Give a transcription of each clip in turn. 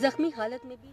زخمی حالت میں بھی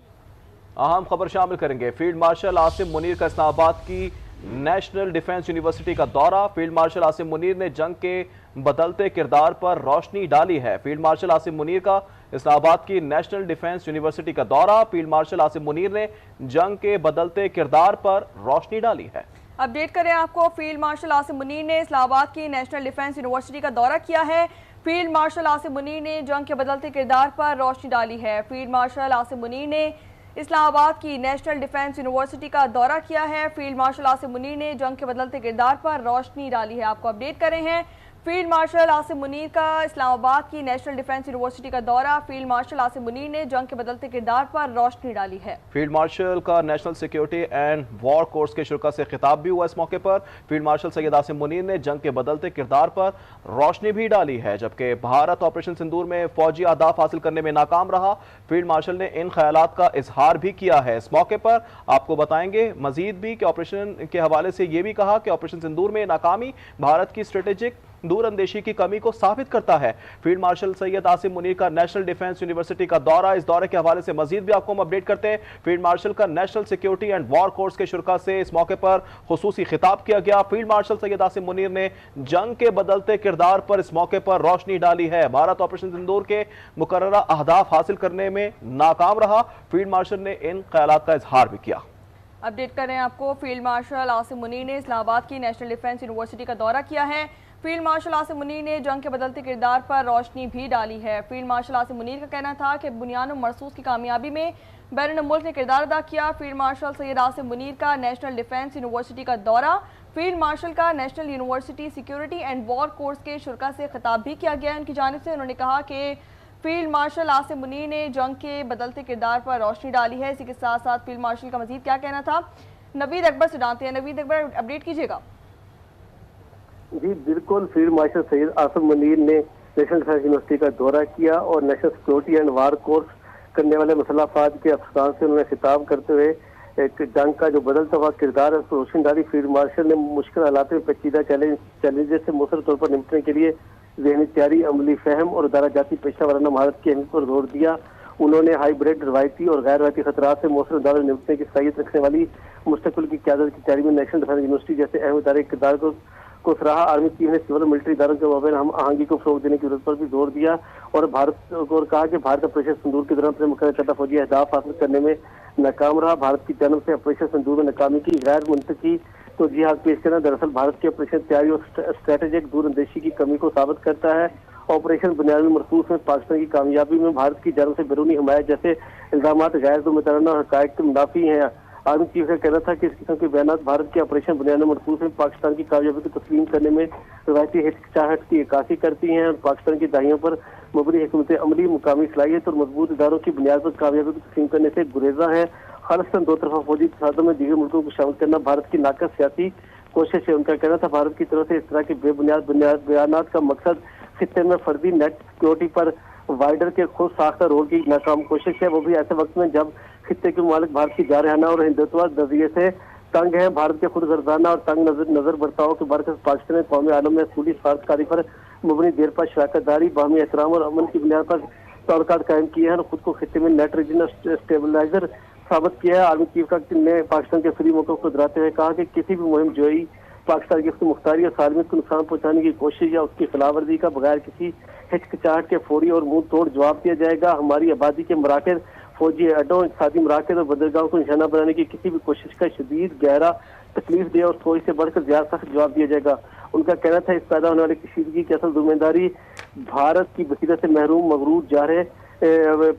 اہم خبر شامل کریں گے۔ فیلڈ مارشل عاصم منیر کا اسلام آباد کی نیشنل ڈیفنس یونیورسٹی کا دورہ۔ فیلڈ مارشل عاصم منیر نے جنگ کے بدلتے کردار پر روشنی ڈالی ہے۔ فیلڈ مارشل عاصم منیر کا اسلام آباد کی نیشنل ڈیفنس یونیورسٹی کا دورہ۔ فیلڈ مارشل عاصم منیر نے جنگ کے بدلتے کردار پر روشنی ڈالی ہے۔ اپڈیٹ کریں آپ کو، فیلڈ مارشل عاصم منیر نے اسلام آباد کی نیشنل ڈیفنس یونیورسٹی کا دورہ کیا ہے۔ فیلڈ مارشل عاصم منیر نے جنگ کے بدلتے کردار پر روشنی ڈالی ہے۔ فیلڈ مارشل عاصم منیر نے اسلام آباد کی نیشنل ڈیفنس یونیورسٹی کا دورہ کیا ہے۔ فیلڈ مارشل عاصم منیر نے جنگ کے بدلتے کردار پر روشنی ڈالی ہے۔ آپ کو اپڈیٹ کر رہے ہیں، فیلڈ مارشل عاصم منیر کا اسلام آباد کی نیشنل ڈیفنس یونیورسٹی کا دورہ۔ فیلڈ مارشل عاصم منیر نے جنگ کے بدلتے کردار پر روشنی ڈالی ہے۔ فیلڈ مارشل کا national security and war course کے شرکاء سے خطاب بھی ہوا اس موقع پر۔ فیلڈ مارشل سید عاصم منیر نے جنگ کے بدلتے کردار پر روشنی بھی ڈالی ہے، جبکہ بھارت آپریشن سندور میں فوجی اہداف حاصل کرنے میں ناکام رہا۔ فیلڈ مارشل نے ان خیالات کا اظہار بھی کیا ہے۔ اس موقع پر آپ کو بتائیں گے مزید بھی کہ آپریشن کے حوالے سے یہ بھی کہا کہ آپریشن سندور میں ناکامی بھارت کی اسٹریٹجک دور اندیشی کی کمی کو ثابت کرتا ہے۔ فیلڈ مارشل سید عاصم منیر کا نیشنل ڈیفنس یونیورسٹی کا دورہ، اس دورے کے حوالے سے مزید بھی آپ کو ہم اپڈیٹ کرتے ہیں۔ فیلڈ مارشل کا national security and war course کے شرکاء سے اس موقع پر خصوصی خطاب کیا گیا۔ فیلڈ مارشل سید عاصم منیر نے جنگ کے بدلتے کردار پر اس موقع پر روشنی ڈالی ہے۔ بھارت آپریشن سندور کے مقررہ اہداف حاصل کرنے میں ناکام رہا۔ فیلڈ مارشل نے ان خیالات کا اظہار بھی کیا۔ اپڈیٹ کریں آپ کو، فیلڈ مارشل عاصم منیر نے اسلام آباد کی نیشنل ڈیفنس یونیورسٹی کا دورہ کیا ہے۔ فیلڈ مارشل عاصم منیر نے جنگ کے بدلتے کردار پر روشنی بھی ڈالی ہے۔ فیلڈ مارشل عاصم منیر کا کہنا تھا کہ بنیان مرصوص کی کامیابی میں بیرون ملک نے کردار ادا کیا۔ فیلڈ مارشل سید عاصم منیر کا نیشنل ڈیفنس یونیورسٹی کا دورہ۔ فیلڈ مارشل کا national university security and war course کے شرکاء سے خطاب بھی کیا گیا ان کی جانب سے۔ انہوں نے کہا کہ فیلڈ مارشل عاصم منیر نے جنگ کے بدلتے کردار پر روشنی ڈالی ہے۔ اسی کے ساتھ ساتھ فیلڈ مارشل کا مزید کیا کہنا تھا، نوید اکبر سے جانتے ہیں۔ نوید اکبر، اپڈیٹ کیجیے گا۔ جی بالکل، فیلڈ مارشل سید عاصم منیر نے نیشنل ڈیفنس یونیورسٹی کا دورہ کیا اور national security and war course کرنے والے مسلح افواج کے افسران سے انہوں نے خطاب کرتے ہوئے ایک جنگ کا جو بدلتا ہوا کردار ہے اس پر روشنی ڈالی۔ فیلڈ مارشل نے مشکل حالات میں پیچیدہ چیلنجز سے مؤثر طور پر نمٹنے کے لیے ذہنی تیاری، عملی فہم اور ادارہ جاتی پیشہ ورانہ مہارت کی اہمیت پر زور دیا۔ انہوں نے ہائی بریڈ، روایتی اور غیر روایتی خطرات سے مؤثر انداز میں نمٹنے کی صلاحیت رکھنے والی مستقبل کی قیادت کی تیاری میں نیشنل ڈیفنس یونیورسٹی جیسے اہم ادارے کے کردار کو سراہا۔ آرمی چیف نے سول ملٹری اداروں کے مابین ہم آہنگی کو فروغ دینے کی ضرورت پر بھی زور دیا اور بھارت کو کہا کہ بھارت آپریشن سندور کے دوران اپنے مقررہ کردہ فوجی اہداف حاصل کرنے میں ناکام رہا۔ بھارت کی جانب سے آپریشن سندور میں ناکامی کی غیر منطقی توجیحات پیش کرنا دراصل بھارت کی آپریشن تیاری اور اسٹریٹجک دور اندیشی کی کمی کو ثابت کرتا ہے۔ آپریشن بنیادی مرصوص میں پاکستان کی کامیابی میں بھارت کی جانب سے بیرونی حمایت جیسے الزامات غیر ذمہ اور حقائق کے منافی ہیں۔ آرمی چیف کا کہنا تھا کہ اس قسم کے بیانات بھارت کے آپریشن بنیادی مرصوص میں پاکستان کی کامیابی کو تسلیم کرنے میں روایتی ہچکچاہٹ کی عکاسی کرتی ہیں اور پاکستان کی دہائیوں پر مبنی حکمت عملی، مقامی صلاحیت اور مضبوط اداروں کی بنیاد پر کامیابی کو تسلیم کرنے سے گریزاں ہیں۔ خالصتاً دو طرفہ فوجی تصادم میں دیگر ملکوں کو شامل کرنا بھارت کی ناقص سیاسی کوشش ہے۔ ان کا کہنا تھا بھارت کی طرف سے اس طرح کے بے بنیاد بیانات کا مقصد خطے میں فردی نیٹ سیکیورٹی پر وائڈر کے خود ساختہ رول کی ناکام کوشش ہے، وہ بھی ایسے وقت میں جب خطے کے ممالک بھارت کی جارحانہ اور ہندوتوا نظریے سے تنگ ہیں۔ بھارت کے خود غرضانہ اور تنگ نظر برتاؤ کے برعکس پاکستان نے قومی عالم میں اصولی سفارتکاری پر مبنی دیر پا شراکت داری، باہمی احترام اور امن کی بنیاد پر تعلقات قائم کیے ہیں اور خود کو خطے میں نیٹ ریجنل اسٹیبلائزر ثابت کیا ہے۔ آرمی چیف نے پاکستان کے فری موقف کو دہراتے ہوئے کہا کہ کسی بھی مہم جوئی پاکستان کی اس کی مختاری اور سالمیت کو نقصان پہنچانے کی کوشش یا اس کی خلاف ورزی کا بغیر کسی ہچکچاہٹ کے فوری اور منہ توڑ جواب دیا جائے گا۔ ہماری آبادی کے مراکز، فوجی اڈوں، اقتصادی مراکز اور بندرگاہوں کو نشانہ بنانے کی کسی بھی کوشش کا شدید، گہرا، تکلیف دہ اور سوچ سے بڑھ کر زیادہ سخت جواب دیا جائے گا۔ ان کا کہنا تھا اس پیدا ہونے والی کشیدگی کی اصل ذمہ داری بھارت کی بصیرت سے محروم مغرور جارح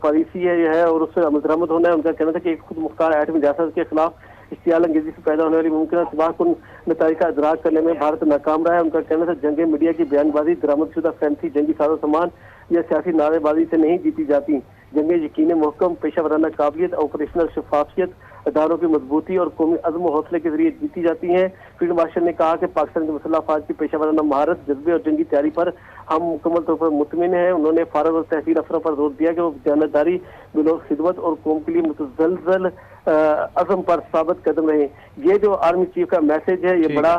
پالیسی ہے اور اس سے عمل درآمد ہونا ہے۔ ان کا کہنا تھا کہ ایک خود مختار ایٹمی ریاست کے خلاف اشتعال انگیزی سے پیدا ہونے والی ممکنہ تباہ کن نتائج کا ادراک کرنے میں بھارت ناکام رہا ہے۔ ان کا کہنا تھا جنگیں میڈیا کی بیان بازی، درآمد شدہ فینسی جنگی ساز و سامان یا سیاسی نعرے بازی سے نہیں جیتی جاتی۔ جنگیں یقین محکم، پیشہ ورانہ قابلیت، آپریشنل شفافیت، اداروں کی مضبوطی اور قومی عزم و حوصلے کے ذریعے جیتی جاتی ہیں۔ فیلڈ مارشل نے کہا کہ پاکستان کے مسلح افواج کی پیشہ ورانہ مہارت، جذبے اور جنگی تیاری پر ہم مکمل طور پر مطمئن ہیں۔ انہوں نے فارغ اور تحصیل افسروں پر زور دیا کہ وہ دیانتداری، بلوغ خدمت اور قوم کے لیے متزلزل عزم پر ثابت قدم رہیں۔ یہ جو آرمی چیف کا میسج ہے یہ بڑا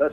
10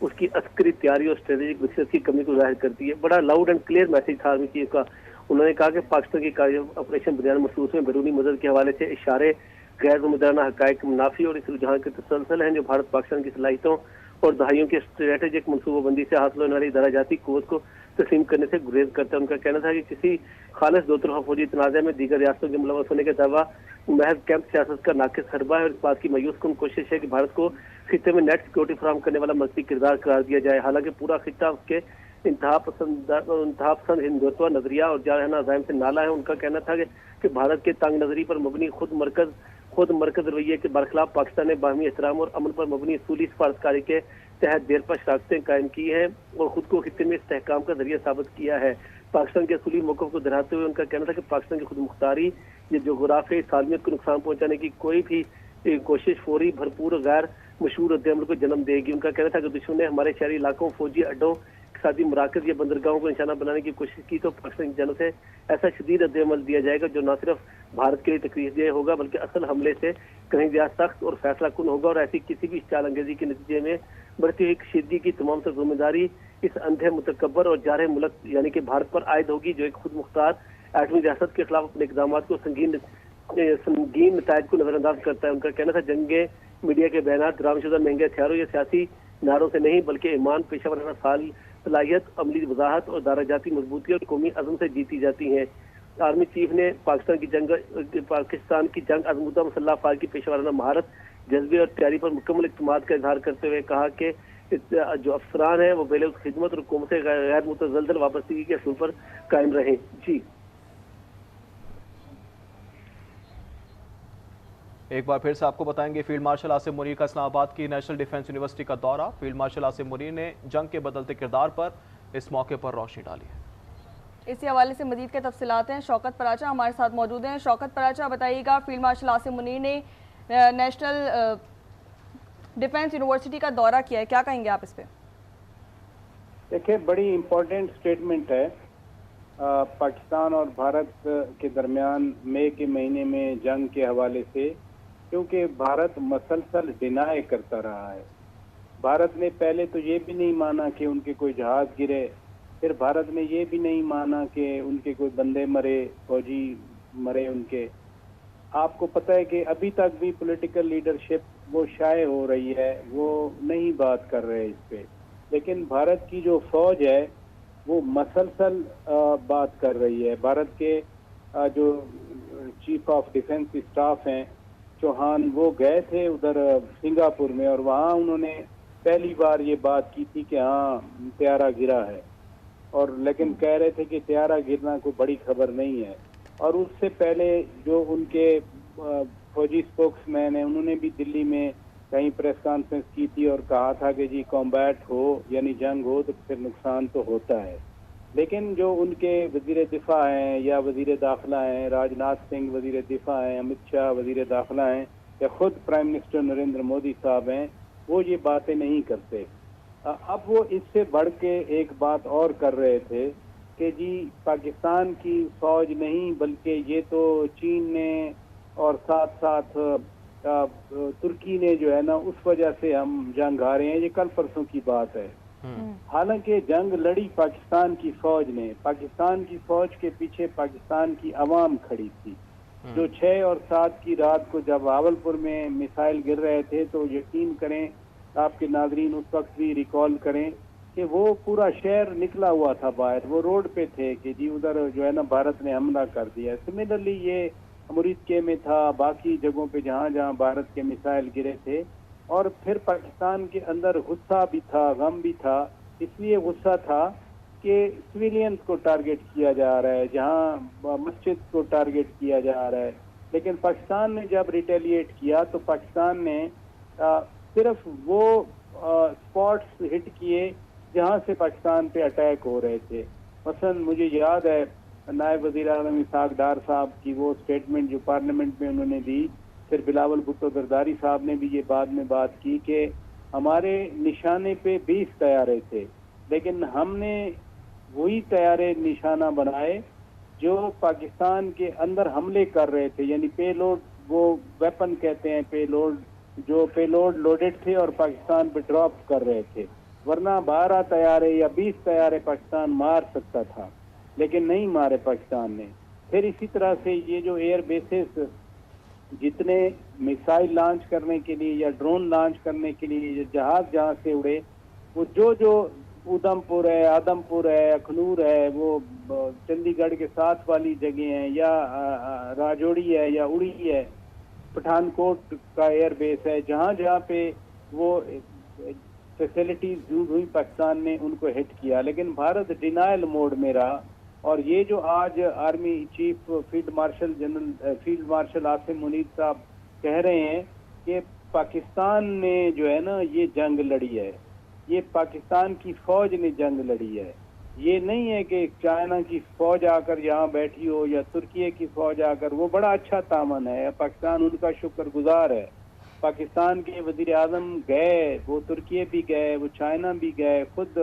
اس کی عسکری تیاری اور اسٹریٹجک وصیت کی کمی کو ظاہر کرتی ہے. بڑا لاؤڈ اینڈ کلیئر میسج تھا آرمی چیف کا. انہوں نے کہا کہ پاکستان کی آپریشن بریان مخصوص میں بیرونی مدد کے حوالے سے اشارے غیر ذمہ حقائق منافی اور اس رجحان کے تسلسل ہیں جو بھارت پاکستان کی صلاحیتوں اور دہائیوں کی اسٹریٹجک منصوبہ بندی سے حاصل ہونے والی درجاتی قوت کو تسلیم کرنے سے گریز کرتا ہے. ان کا کہنا تھا کہ کسی خالص دو طرفہ فوجی تنازع میں دیگر ریاستوں کے ملوث ہونے کے دعویٰ محض کیمپ سیاست کا ناقص حربہ ہے اور اس بات کی مایوس کن کوشش ہے کہ بھارت کو خطے میں نیٹ سیکورٹی فراہم کرنے والا مرکزی کردار قرار دیا جائے. حالانکہ پورا خطہ اس کے انتہا پسند ہندوتوا نظریہ اور جارحانہ عزائم سے نالا ہے. ان کا کہنا تھا کہ بھارت کے تنگ نظری پر مبنی خود مرکز رویے کے برخلاف پاکستان نے باہمی احترام اور امن پر مبنی اصولی سفارتکاری کے تحت دیر پا شراکتیں قائم کی ہیں اور خود کو خطے میں استحکام کا ذریعہ ثابت کیا ہے. پاکستان کے اصولی موقف کو دہراتے ہوئے ان کا کہنا تھا کہ پاکستان کی خود مختاری یا جغرافیائی سالمیت کو نقصان پہنچانے کی کوئی بھی کوشش فوری بھرپور غیر مشہور رد عمل کو جنم دے گی. ان کا کہنا تھا کہ دشمن نے ہمارے شہری علاقوں فوجی اڈوں اقتصادی مراکز یا بندرگاہوں کو نشانہ بنانے کی کوشش کی تو پاکستان کی جانب سے ایسا شدید رد عمل دیا جائے گا جو نہ صرف بھارت کے لیے تکلیف دہ ہوگا بلکہ اصل حملے سے کہیں زیادہ سخت اور فیصلہ کن ہوگا. اور ایسی کسی بھی چال انگیزی کے نتیجے میں بڑھتی ہوئی کشیدگی کی تمام تر ذمہ داری اس اندھے متکبر اور جارح ملک یعنی کہ بھارت پر عائد ہوگی جو ایک خود مختار ایٹمی ریاست کے خلاف اپنے اقدامات کو سنگین نتائج کو نظر انداز کرتا ہے. ان کا کہنا تھا جنگیں میڈیا کے بیانات درام شدہ مہنگے ہتھیاروں یا سیاسی نعروں سے نہیں بلکہ ایمان پیشہ ورانہ صلاحیت عملی وضاحت اور دارجاتی مضبوطی اور قومی عزم سے جیتی جاتی ہیں. آرمی چیف نے پاکستان کی جنگ عظمودہ مسلح افواج کی پیشہ ورانہ مہارت جذبے اور تیاری پر مکمل اعتماد کا اظہار کرتے ہوئے کہا کہ جو افسران ہیں وہ بیلے خدمت اور حکومت غیر متزلزل وابستگی کے اصول پر قائم رہیں. جی ایک بار پھر سے آپ کو بتائیں گے فیلڈ مارشل عاصم منیر کا اسلام آباد کی نیشنل ڈیفنس یونیورسٹی کا دورہ. فیلڈ مارشل عاصم منیر نے جنگ کے بدلتے کردار پر اس موقع پر روشنی ڈالی ہے. اسی حوالے سے مزید کے تفصیلات ہیں. شوکت پراچا ہمارے ساتھ موجود ہیں. شوکت پراچا بتائیے گا فیلڈ مارشل عاصم منیر نے نیشنل ڈیفنس یونیورسٹی کا دورہ کیا ہے, کیا کہیں گے آپ اس پہ؟ دیکھیں بڑی امپورٹنٹ سٹیٹمنٹ ہے. پاکستان اور بھارت کے درمیان مئی کے مہینے میں جنگ کے حوالے سے کیونکہ بھارت مسلسل ڈینائی کرتا رہا ہے. بھارت نے پہلے تو یہ بھی نہیں مانا کہ ان کے کوئی جہاز گرے, پھر بھارت نے یہ بھی نہیں مانا کہ ان کے کوئی بندے مرے, فوجی مرے ان کے. آپ کو پتہ ہے کہ ابھی تک بھی پولیٹیکل لیڈرشپ وہ شائع ہو رہی ہے, وہ نہیں بات کر رہے اس پہ. لیکن بھارت کی جو فوج ہے وہ مسلسل بات کر رہی ہے. بھارت کے جو چیف آف ڈیفنس اسٹاف ہیں چوہان, وہ گئے تھے ادھر سنگاپور میں اور وہاں انہوں نے پہلی بار یہ بات کی تھی کہ ہاں طیارہ گرا ہے, اور لیکن کہہ رہے تھے کہ طیارہ گرنا کوئی بڑی خبر نہیں ہے. اور اس سے پہلے جو ان کے فوجی اسپوکس مین ہیں انہوں نے بھی دلی میں کہیں پریس کانفرنس کی تھی اور کہا تھا کہ جی کمبیٹ ہو یعنی جنگ ہو تو پھر نقصان تو ہوتا ہے. لیکن جو ان کے وزیر دفاع ہیں یا وزیر داخلہ ہیں, راجناتھ سنگھ وزیر دفاع ہیں, امت شاہ وزیر داخلہ ہیں یا خود پرائم منسٹر نریندر مودی صاحب ہیں, وہ یہ باتیں نہیں کرتے. اب وہ اس سے بڑھ کے ایک بات اور کر رہے تھے کہ جی پاکستان کی فوج نہیں بلکہ یہ تو چین نے اور ساتھ ساتھ ترکی نے جو ہے نا اس وجہ سے ہم جنگ ہارے ہیں. یہ کل پرسوں کی بات ہے. حالانکہ جنگ لڑی پاکستان کی فوج نے. پاکستان کی فوج کے پیچھے پاکستان کی عوام کھڑی تھی جو 6 اور 7 کی رات کو جب راولپور میں میسائل گر رہے تھے تو یقین کریں آپ کے ناظرین اس وقت بھی ریکال کریں کہ وہ پورا شہر نکلا ہوا تھا باہر, وہ روڈ پہ تھے کہ جی ادھر جو ہے نا بھارت نے حملہ کر دیا. سملرلی یہ امریکہ میں تھا, باقی جگہوں پہ جہاں جہاں بھارت کے میسائل گرے تھے. اور پھر پاکستان کے اندر غصہ بھی تھا, غم بھی تھا. اس لیے غصہ تھا کہ سویلینز کو ٹارگٹ کیا جا رہا ہے, جہاں مسجد کو ٹارگٹ کیا جا رہا ہے. لیکن پاکستان نے جب ریٹیلیٹ کیا تو پاکستان نے صرف وہ اسپاٹس ہٹ کیے جہاں سے پاکستان پہ اٹیک ہو رہے تھے. مثلا مجھے یاد ہے نائب وزیر اعظم اسحاق ڈار صاحب کی وہ سٹیٹمنٹ جو پارلیمنٹ میں انہوں نے دی, پھر بلاول بھٹو زرداری صاحب نے بھی یہ بعد میں بات کی کہ ہمارے نشانے پہ 20 طیارے تھے لیکن ہم نے وہی طیارے نشانہ بنائے جو پاکستان کے اندر حملے کر رہے تھے, یعنی پے لوڈ, وہ ویپن کہتے ہیں پے لوڈ, جو پے لوڈ لوڈڈ تھے اور پاکستان پہ ڈراپ کر رہے تھے. ورنہ 12 طیارے یا 20 طیارے پاکستان مار سکتا تھا، لیکن نہیں مارے پاکستان نے۔ پھر اسی طرح سے یہ جو ایئر بیسز جتنے میسائل لانچ کرنے کے لیے یا ڈرون لانچ کرنے کے لیے جہاز جہاں سے اڑے، وہ جو ادھم پور ہے، آدم پور ہے، اکھنور ہے، وہ چندی گڑھ کے ساتھ والی جگہ ہیں، یا راجوڑی ہے یا اڑی ہے، پٹھان کوٹ کا ایئر بیس ہے، جہاں جہاں پہ وہ فیسلٹیز یوز ہوئی پاکستان نے ان کو ہٹ کیا۔ لیکن بھارت ڈینائل موڈ میں رہا، اور یہ جو آج army chief field marshal Asim Munir صاحب کہہ رہے ہیں کہ پاکستان نے جو ہے نا یہ جنگ لڑی ہے، یہ پاکستان کی فوج نے جنگ لڑی ہے، یہ نہیں ہے کہ چائنا کی فوج آ کر یہاں بیٹھی ہو یا ترکیے کی فوج آ کر، وہ بڑا اچھا تعاون ہے، پاکستان ان کا شکر گزار ہے۔ پاکستان کے وزیر اعظم گئے، وہ ترکیے بھی گئے، وہ چائنا بھی گئے، خود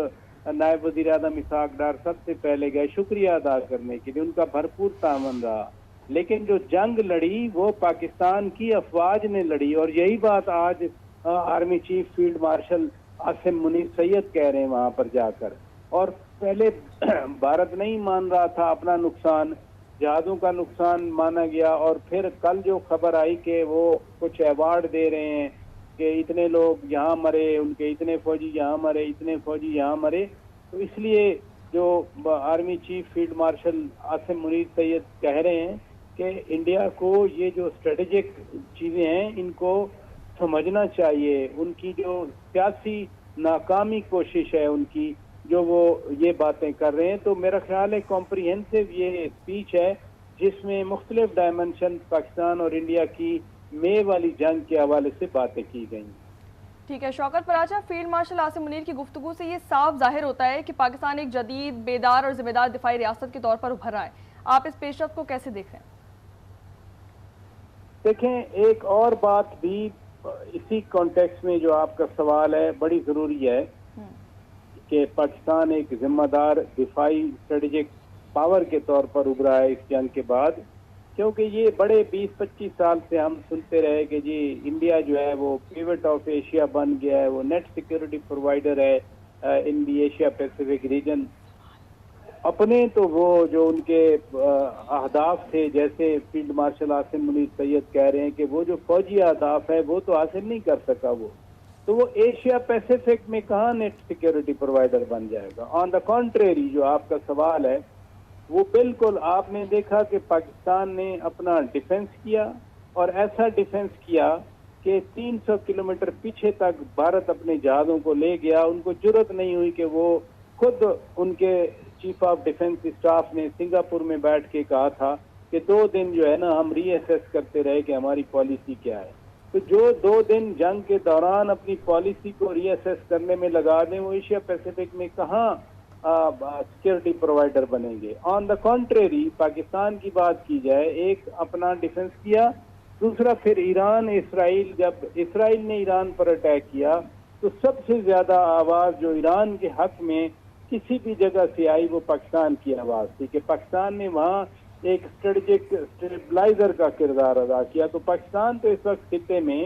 نائب وزیر اعظم اسحاق ڈار سب سے پہلے گئے شکریہ ادا کرنے کے لیے، ان کا بھرپور تعاون رہا۔ لیکن جو جنگ لڑی وہ پاکستان کی افواج نے لڑی، اور یہی بات آج army chief field marshal Asim Munir Syed کہہ رہے ہیں وہاں پر جا کر۔ اور پہلے بھارت نہیں مان رہا تھا اپنا نقصان، جہازوں کا نقصان مانا گیا، اور پھر کل جو خبر آئی کہ وہ کچھ ایوارڈ دے رہے ہیں کہ اتنے لوگ یہاں مرے، ان کے اتنے فوجی یہاں مرے، اتنے فوجی یہاں مرے، تو اس لیے جو army chief field marshal Asim Munir Syed کہہ رہے ہیں کہ انڈیا کو یہ جو اسٹریٹجک چیزیں ہیں ان کو سمجھنا چاہیے، ان کی جو سیاسی ناکامی کوشش ہے ان کی جو وہ یہ باتیں کر رہے ہیں۔ تو میرا خیال ہے کمپریہنسو یہ اسپیچ ہے جس میں مختلف ڈائمنشن پاکستان اور انڈیا کی مے والی جنگ کے حوالے سے باتیں کی گئیں۔ ٹھیک ہے شوکت پراچا، فیلڈ مارشل عاصم منیر کی گفتگو سے یہ صاف ظاہر ہوتا ہے کہ پاکستان ایک جدید، بیدار اور ذمہ دار دفاعی ریاست کے طور پر ابھر رہا ہے۔ آپ اس پیش رفت کو کیسے دیکھ رہے ہیں؟ دیکھیں، ایک اور بات بھی اسی کانٹیکس میں جو آپ کا سوال ہے بڑی ضروری ہے کہ پاکستان ایک ذمہ دار دفاعی اسٹریٹجک پاور کے طور پر ابھرا ہے اس جنگ کے بعد، کیونکہ یہ بڑے 20-25 سال سے ہم سنتے رہے کہ جی انڈیا جو ہے وہ پیوٹ آف ایشیا بن گیا ہے، وہ نیٹ سیکیورٹی پرووائڈر ہے ان دی ایشیا پیسیفک ریجن۔ اپنے تو وہ جو ان کے اہداف تھے، جیسے فیلڈ مارشل عاصم منیر سید کہہ رہے ہیں کہ وہ جو فوجی اہداف ہے وہ تو حاصل نہیں کر سکا وہ، تو وہ ایشیا پیسیفک میں کہاں نیٹ سیکیورٹی پرووائڈر بن جائے گا۔ آن دا کانٹریری جو آپ کا سوال ہے وہ بالکل آپ نے دیکھا کہ پاکستان نے اپنا ڈیفنس کیا، اور ایسا ڈیفنس کیا کہ 300 کلومیٹر پیچھے تک بھارت اپنے جہازوں کو لے گیا۔ ان کو جرت نہیں ہوئی کہ وہ خود، ان کے چیف آف ڈیفنس اسٹاف نے سنگاپور میں بیٹھ کے کہا تھا کہ 2 دن جو ہے نا ہم ری ایسیس کرتے رہے کہ ہماری پالیسی کیا ہے۔ تو جو 2 دن جنگ کے دوران اپنی پالیسی کو ری ایسیس کرنے میں لگا دیں، وہ ایشیا پیسیفک میں کہاں سیکیورٹی پرووائڈر بنیں گے۔ آن دا کانٹریری پاکستان کی بات کی جائے، ایک اپنا ڈیفنس کیا، دوسرا پھر ایران اسرائیل، جب اسرائیل نے ایران پر اٹیک کیا تو سب سے زیادہ آواز جو ایران کے حق میں کسی بھی جگہ سے آئی وہ پاکستان کی آواز تھی کہ پاکستان نے وہاں ایک اسٹریٹجک اسٹیبلائزر کا کردار ادا کیا۔ تو پاکستان تو اس وقت خطے میں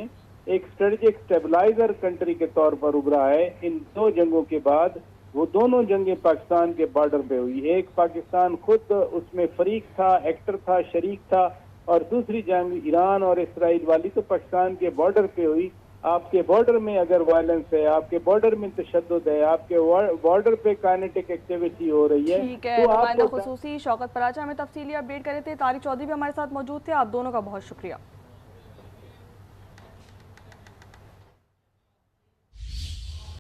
ایک اسٹریٹجک اسٹیبلائزر کنٹری کے طور پر ابھرا ہے۔ ان 2 جنگوں کے بعد وہ دونوں جنگیں پاکستان کے بارڈر پہ ہوئی، ایک پاکستان خود اس میں فریق تھا، ایکٹر تھا، شریک تھا، اور دوسری جنگ ایران اور اسرائیل والی تو پاکستان کے بارڈر پہ ہوئی۔ آپ کے بارڈر میں اگر وائلنس ہے، آپ کے بارڈر میں تشدد ہے، آپ کے بارڈر پہ کائنیٹک ایکٹیویٹی ہو رہی ہے، ٹھیک ہے نمائندہ خصوصی شوکت پراچا ہمیں تفصیلی اپڈیٹ کرے تھے، طارق چودھری بھی ہمارے ساتھ موجود تھے، آپ دونوں کا بہت شکریہ۔